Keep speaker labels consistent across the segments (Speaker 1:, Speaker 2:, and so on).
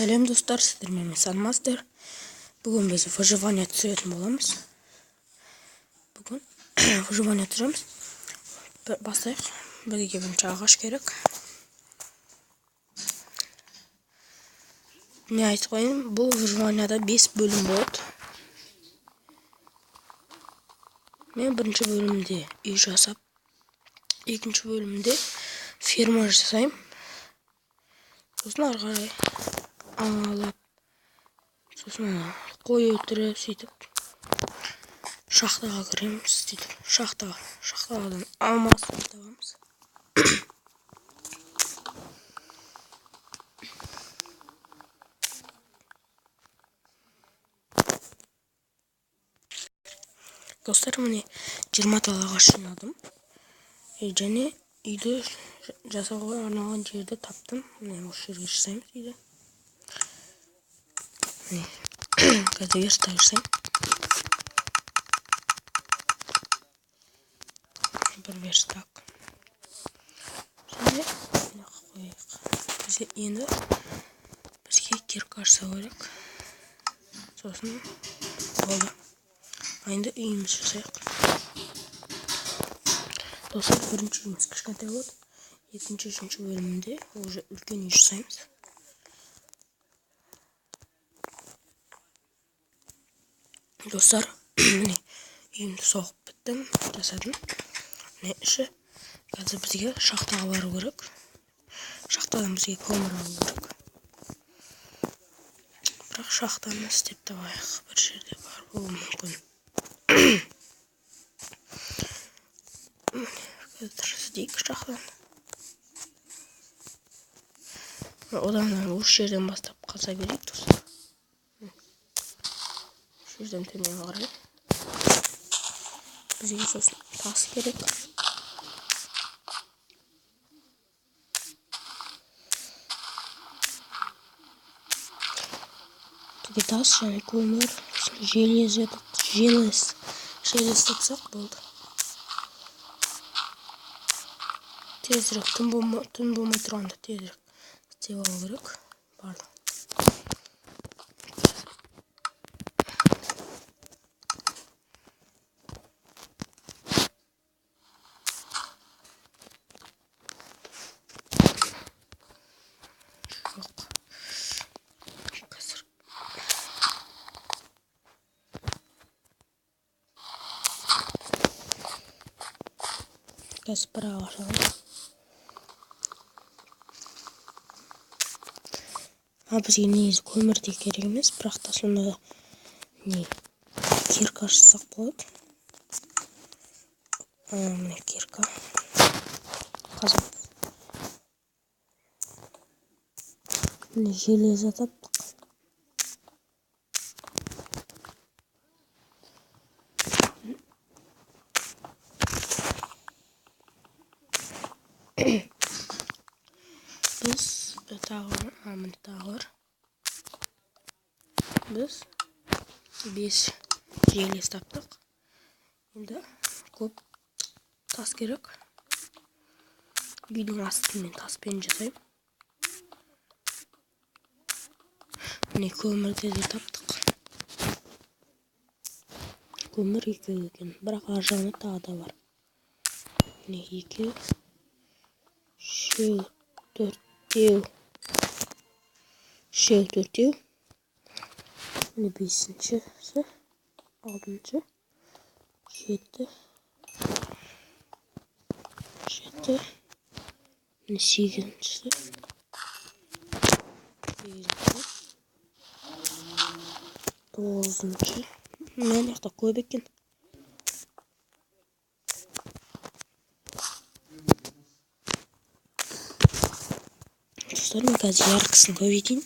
Speaker 1: Сәлем достар, сіздермен саламатсыздар. Бүгін біз выживание түсіретін боламыз. Бүгін выживание түсіреміз. Бастайық. Бізге бірінші ағаш керек. Не айтып қояйын, бұл выживанияда 5 бөлім болады. Мен бірінші бөлімде үй жасап, екінші бөлімде ферма жасаймын. Сосын ары қарай алып, сосын қой өлтіріп, сөйтіп шахтаға кіреміз, сөйтіп шахтадан алмас табамыз. Достар, міне 20 тал ағаш жинадым. Және үйді жасауға арналған жерді таптым. Міне осы жерге жасаймыз үйді. Міне қазір верстак жасаймын. Бір верстак. Және қойық. Енді бізге кирка жасау керек. Сосын болды. Енді үйіміз жасайық. Достар, бірінші үйіміз кішкентай болады. Екінші, үшінші бөлімінде уже үлкен үй жасаймыз. Достар, міне үйімді соғып біттім, жасадым. Міне іші. Қазір бізге шахтаға бару керек. Шахтадан бізге көмір алу керек. Бірақ шахтаны істеп табайық. Бір жерде бар болуы мүмкін. Қазір іздейік шахтаны. Одан осы жерден бастап қаза берейік, достар. Осы жерден төмен қарай. Бізге сосын тас керек. Бізге тас және көмір, желез тапсақ болды. Тезірек, түн болмай тұрғанда тезірек істеп алу керек. Барлық. Жоқ. Қазір. Қазір бір ағаш аламын. Бізге негізі көмір де керек емес, бірақ та сонда кирка жасақ болады. Міне кирка. Қазір. Міне желез таптық. Біз тағыр. Біз 5 желез таптық. Енді көп тас керек. Үйдің астын мен таспен жасаймын. Міне көмірді де таптық. Көмір 2 екен, бірақ ар жағында тағы да бар. Міне 2, 3, 4, 4. Міне 5-ші, 6-ші, 7, міне 8-ші, 9-ші. Міне жақта көп екен. Достар, мен қазір яркысын көбейтейін.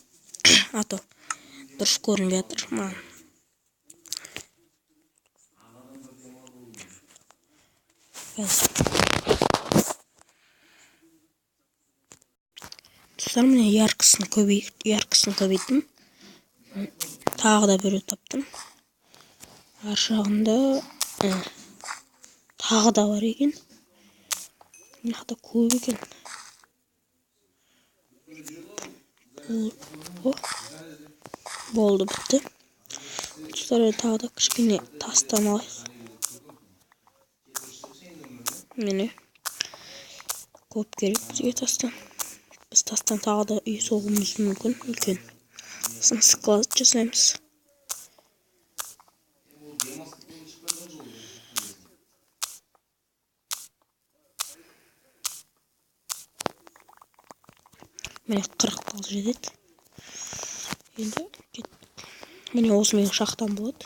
Speaker 1: Ато дұрыс көрінбей жатыр маған. Достар, міне яркысын көбейттім. Тағы да біреу таптым. Ар жағында тағы да бар екен. Мына жақта көп екен. Oldu, bitti. Dostlar, tағы да кішкене тастан алайық. Міне. Көп керек бізге тастан. Біз тастан тағы да үй соғуымыз мүмкін, үлкен. Склад жасаймыз. Міне 40 тал жетеді. Енді міне осы менің шахтам болады.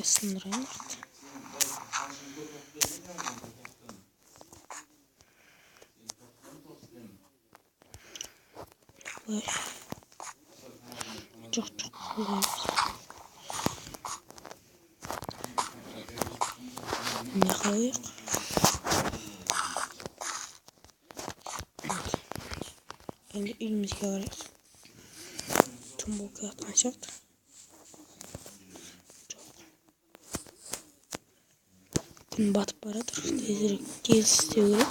Speaker 1: Сындырайын. Жоқ, не қойық. Енді үйімізге қарайық. Тым болып жатқан сияқты. Күн батып баратыр. Тез істеу керек.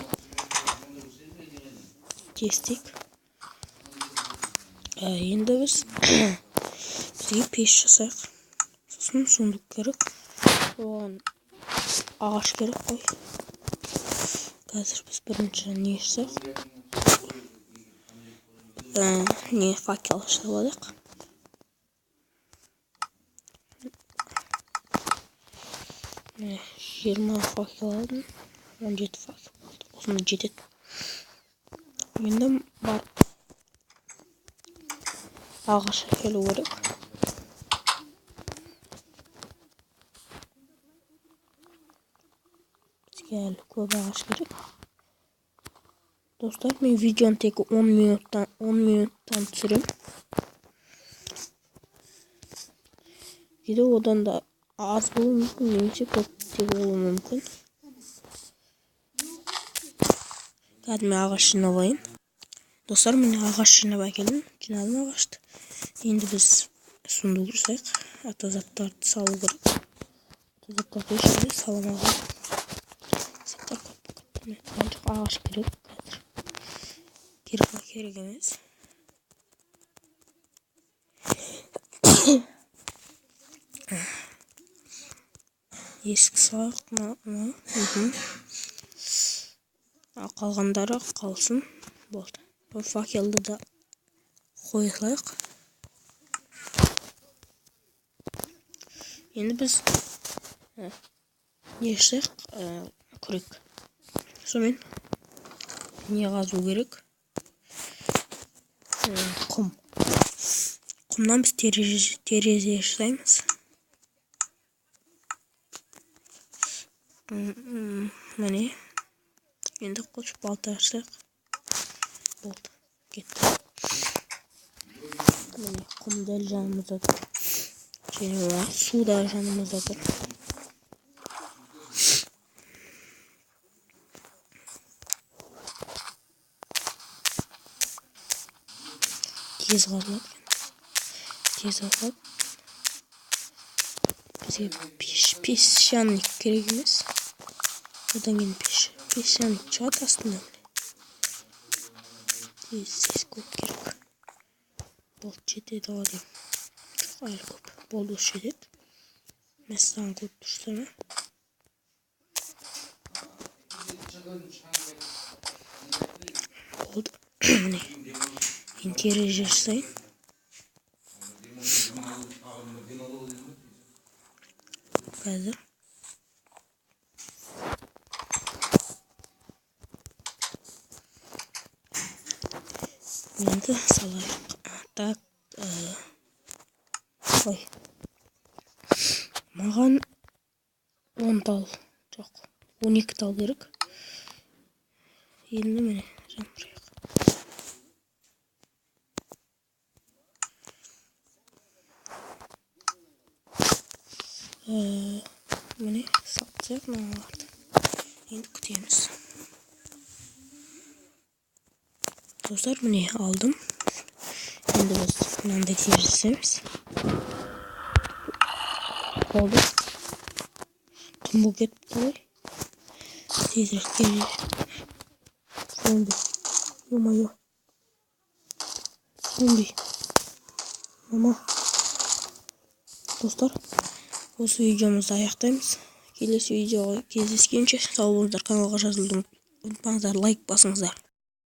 Speaker 1: Тез істейік. Енді бізге пеш жасайық. Сосын сундук керек. Оған ағаш керек қой. Қазір біз бірінші не жасайық? Не факел жасап алайық. Міне 20 факел алдым. 17 факел болды. Осында жетеді. Енді барып ағаш әкелу керек. Бізге әлі көп ағаш керек. Достар, мен видеоны тек 10 минуттан түсірем. Видео одан да аз болуы мүмкін, немесе көп те болуы мүмкін. Қазір мен ағаш жинап алайын. Достар, мен ағаш жинап әкелдім. Жинадым ағашты. Енді біз сундук жасайық. Ата заттарды салу керек. Ата заттарды ешқандай саламауға. Заттар көп. Ағаш керек. Керек емес. Есік салайық. Қалғандары қалсын. Болды. Факелді да қоя салайық. Енді біз не жасайық? Күрек. Сонымен не қазу керек? Құм. Құмнан біз терезе жасаймыз. Міне. Енді қосып балта жасайық. Болды. Кетті. Міне құм дәл жанымызда тұр. Және су да жанымызда тұр. Тез қазылады. Бізге песчаник керек емес. Одан кейін песчаник шығады астында. Тез көп керек. Болды, жетеді аладым. Жоқ, әлі көп. Болды, осы жетеді. Мәссаған көп тұрсына. Болды. Міне. Терезе жасайын. Қазір. Енді салайық. Так. Ой. Маған 10 тал. Жоқ. 12 тал керек. Енді міне жамырайық. Міне сатсақ мыналарды. Енді күтеміз. Достар, міне алдым. Енді біз мынандай тез жасаймыз. Болды. Тұм болып кетіпті ғой. Tezірек тезірек. Зомби. Ё-моё. Зомби. Мама. Достар, осы видеомызды аяқтаймыз. Келесі видеоға кездескенше сау болыңыздар. Каналға жазылуды ұмытпаңыздар, лайк басыңыздар.